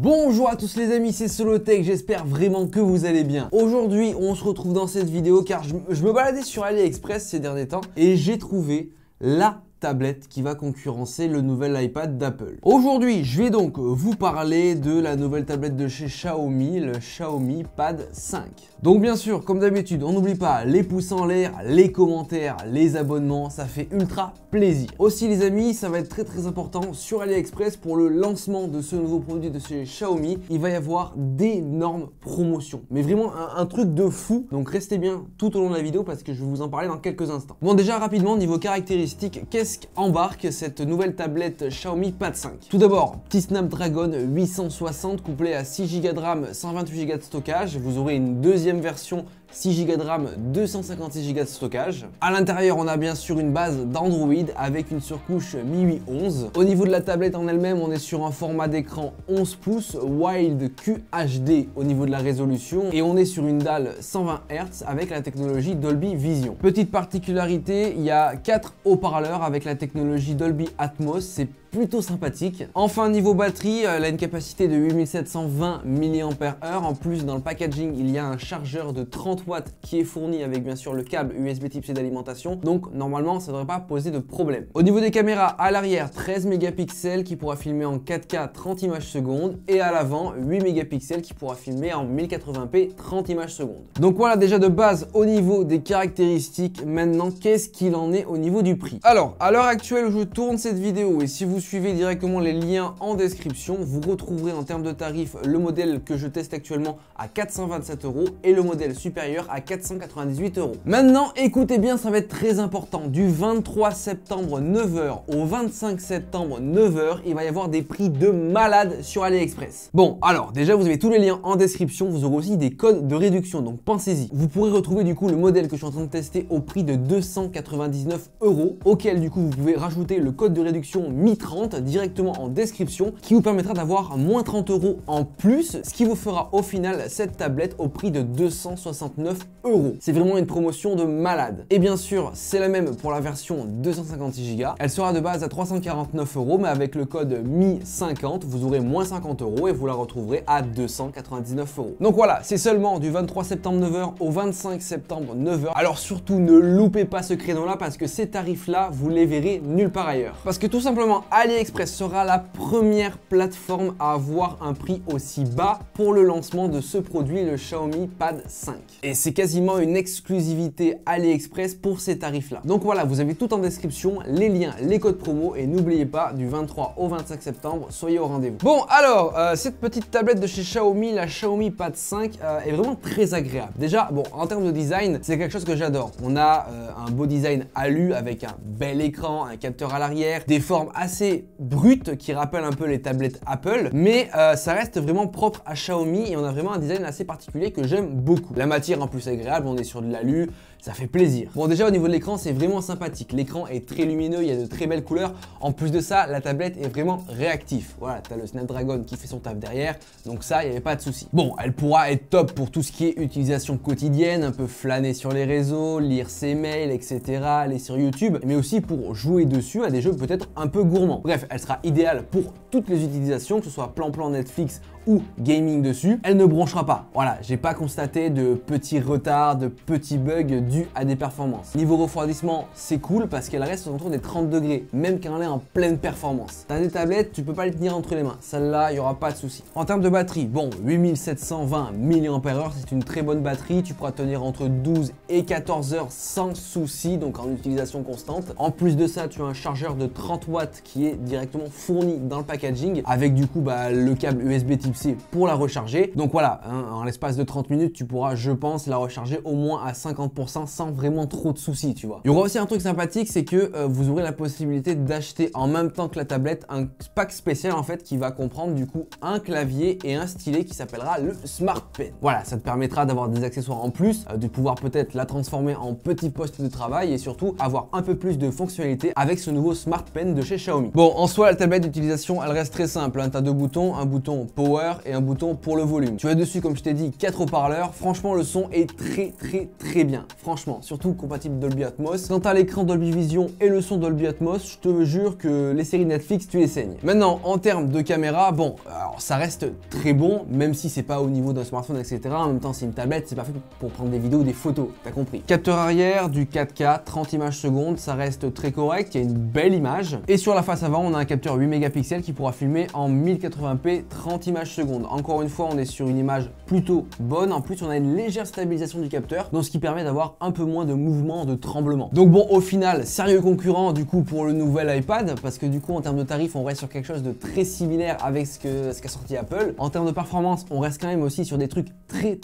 Bonjour à tous les amis, c'est Solotech, j'espère vraiment que vous allez bien. Aujourd'hui, on se retrouve dans cette vidéo car je me baladais sur AliExpress ces derniers temps et j'ai trouvé la tablette qui va concurrencer le nouvel iPad d'Apple. Aujourd'hui, je vais donc vous parler de la nouvelle tablette de chez Xiaomi, le Xiaomi Pad 5. Donc bien sûr, comme d'habitude, on n'oublie pas les pouces en l'air, les commentaires, les abonnements, ça fait ultra plaisir. Aussi les amis, ça va être très important sur AliExpress pour le lancement de ce nouveau produit de chez Xiaomi. Il va y avoir d'énormes promotions, mais vraiment un truc de fou. Donc restez bien tout au long de la vidéo parce que je vais vous en parler dans quelques instants. Bon, déjà rapidement, niveau caractéristiques, qu'est-ce qu'embarque cette nouvelle tablette Xiaomi Pad 5? Tout d'abord, petit Snapdragon 860 couplé à 6 Go de RAM, 128 Go de stockage. Vous aurez une deuxième version 6 Go de RAM, 256 Go de stockage. À l'intérieur, on a bien sûr une base d'Android avec une surcouche MIUI 11. Au niveau de la tablette en elle-même, on est sur un format d'écran 11 pouces Wild QHD au niveau de la résolution et on est sur une dalle 120 Hz avec la technologie Dolby Vision. Petite particularité, il y a 4 haut-parleurs avec la technologie Dolby Atmos, c'est plutôt sympathique. Enfin, niveau batterie, elle a une capacité de 8720 mAh. En plus, dans le packaging, il y a un chargeur de 30 watts qui est fourni avec bien sûr le câble USB Type-C d'alimentation. Donc, normalement, ça ne devrait pas poser de problème. Au niveau des caméras, à l'arrière, 13 mégapixels qui pourra filmer en 4K 30 images secondes. Et à l'avant, 8 mégapixels qui pourra filmer en 1080p 30 images secondes. Donc voilà, déjà de base, au niveau des caractéristiques. Maintenant, qu'est-ce qu'il en est au niveau du prix? Alors, à l'heure actuelle où je tourne cette vidéo, et si vous suivez directement les liens en description, vous retrouverez en termes de tarifs le modèle que je teste actuellement à 427 € et le modèle supérieur à 498 €. Maintenant, écoutez bien, ça va être très important. Du 23 septembre 9h au 25 septembre 9h, il va y avoir des prix de malade sur AliExpress. Bon, alors déjà, vous avez tous les liens en description. Vous aurez aussi des codes de réduction, donc pensez-y. Vous pourrez retrouver du coup le modèle que je suis en train de tester au prix de 299 €, auquel du coup vous pouvez rajouter le code de réduction Mi30 directement en description qui vous permettra d'avoir moins 30 € en plus, ce qui vous fera au final cette tablette au prix de 269 €. C'est vraiment une promotion de malade. Et bien sûr, c'est la même pour la version 256 Go. Elle sera de base à 349 €, mais avec le code Mi50, vous aurez moins 50 € et vous la retrouverez à 299 €. Donc voilà, c'est seulement du 23 septembre 9h au 25 septembre 9h. Alors surtout, ne loupez pas ce créneau-là parce que ces tarifs-là, vous les verrez nulle part ailleurs. Parce que tout simplement, AliExpress sera la première plateforme à avoir un prix aussi bas pour le lancement de ce produit, le Xiaomi Pad 5. Et c'est quasiment une exclusivité AliExpress pour ces tarifs-là. Donc voilà, vous avez tout en description, les liens, les codes promo et n'oubliez pas, du 23 au 25 septembre, soyez au rendez-vous. Bon alors, cette petite tablette de chez Xiaomi, la Xiaomi Pad 5, est vraiment très agréable. Déjà, bon, en termes de design, c'est quelque chose que j'adore. On a un beau design alu avec un bel écran, un capteur à l'arrière, des formes assez brute qui rappelle un peu les tablettes Apple, mais ça reste vraiment propre à Xiaomi et on a vraiment un design assez particulier que j'aime beaucoup. La matière en plus agréable, on est sur de l'alu, ça fait plaisir. Bon, déjà au niveau de l'écran, c'est vraiment sympathique. L'écran est très lumineux, il y a de très belles couleurs. En plus de ça, la tablette est vraiment réactive. Voilà, tu as le Snapdragon qui fait son taf derrière, donc ça, il n'y avait pas de souci. Bon, elle pourra être top pour tout ce qui est utilisation quotidienne, un peu flâner sur les réseaux, lire ses mails, etc., aller sur YouTube, mais aussi pour jouer dessus à des jeux peut-être un peu gourmands. Bref, elle sera idéale pour toutes les utilisations, que ce soit plan-plan Netflix ou gaming dessus. Elle ne bronchera pas. Voilà, j'ai pas constaté de petits retards, de petits bugs dus à des performances. Niveau refroidissement, c'est cool parce qu'elle reste autour des 30 degrés, même quand elle est en pleine performance. T'as des tablettes, tu peux pas les tenir entre les mains. Celle-là, il n'y aura pas de souci. En termes de batterie, bon, 8720 mAh, c'est une très bonne batterie. Tu pourras tenir entre 12 et 14 heures sans souci, donc en utilisation constante. En plus de ça, tu as un chargeur de 30 watts qui est directement fourni dans le packaging avec du coup le câble USB Type-C pour la recharger. Donc voilà, hein, en l'espace de 30 minutes, tu pourras, je pense, la recharger au moins à 50% sans vraiment trop de soucis, tu vois. Il y aura aussi un truc sympathique, c'est que vous aurez la possibilité d'acheter en même temps que la tablette un pack spécial en fait qui va comprendre du coup un clavier et un stylet qui s'appellera le Smart Pen. Voilà, ça te permettra d'avoir des accessoires en plus, de pouvoir peut-être la transformer en petit poste de travail et surtout avoir un peu plus de fonctionnalités avec ce nouveau Smart Pen de chez Xiaomi. Bon, en soi, la tablette d'utilisation, elle elle reste très simple, hein. Tu as deux boutons, un bouton power et un bouton pour le volume. Tu as dessus, comme je t'ai dit, 4 haut-parleurs. Franchement, le son est très bien. Franchement, surtout compatible Dolby Atmos. Quand tu as l'écran Dolby Vision et le son Dolby Atmos, je te jure que les séries Netflix, tu les saignes. Maintenant, en termes de caméra, bon, alors ça reste très bon, même si c'est pas au niveau d'un smartphone, etc. En même temps, c'est une tablette, c'est parfait pour prendre des vidéos ou des photos, t'as compris. Capteur arrière, du 4K, 30 images secondes, ça reste très correct, il y a une belle image. Et sur la face avant, on a un capteur 8 mégapixels qui pourra filmer en 1080p, 30 images secondes. Encore une fois, on est sur une image plutôt bonne. En plus, on a une légère stabilisation du capteur, donc ce qui permet d'avoir un peu moins de mouvement, de tremblement. Donc bon, au final, sérieux concurrent du coup pour le nouvel iPad, parce que du coup, en termes de tarifs, on reste sur quelque chose de très similaire avec ce qu'a sorti Apple. En termes de performance, on reste quand même aussi sur des trucs très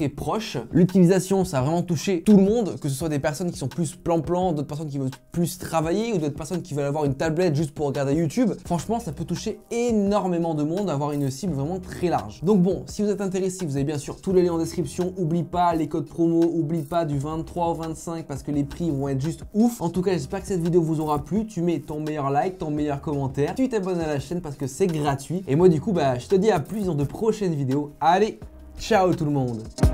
proches. L'utilisation, ça a vraiment touché tout le monde, que ce soit des personnes qui sont plus plan-plan, d'autres personnes qui veulent plus travailler ou d'autres personnes qui veulent avoir une tablette juste pour regarder YouTube. Franchement, ça peut toucher énormément de monde, avoir une cible vraiment très large. Donc bon, si vous êtes intéressé, vous avez bien sûr tous les liens en description. Oublie pas les codes promo, oublie pas du 23 au 25 parce que les prix vont être juste ouf. En tout cas, j'espère que cette vidéo vous aura plu. Tu mets ton meilleur like, ton meilleur commentaire, tu t'abonnes à la chaîne parce que c'est gratuit. Et moi du coup, je te dis à plus dans de prochaines vidéos. Allez, ciao tout le monde!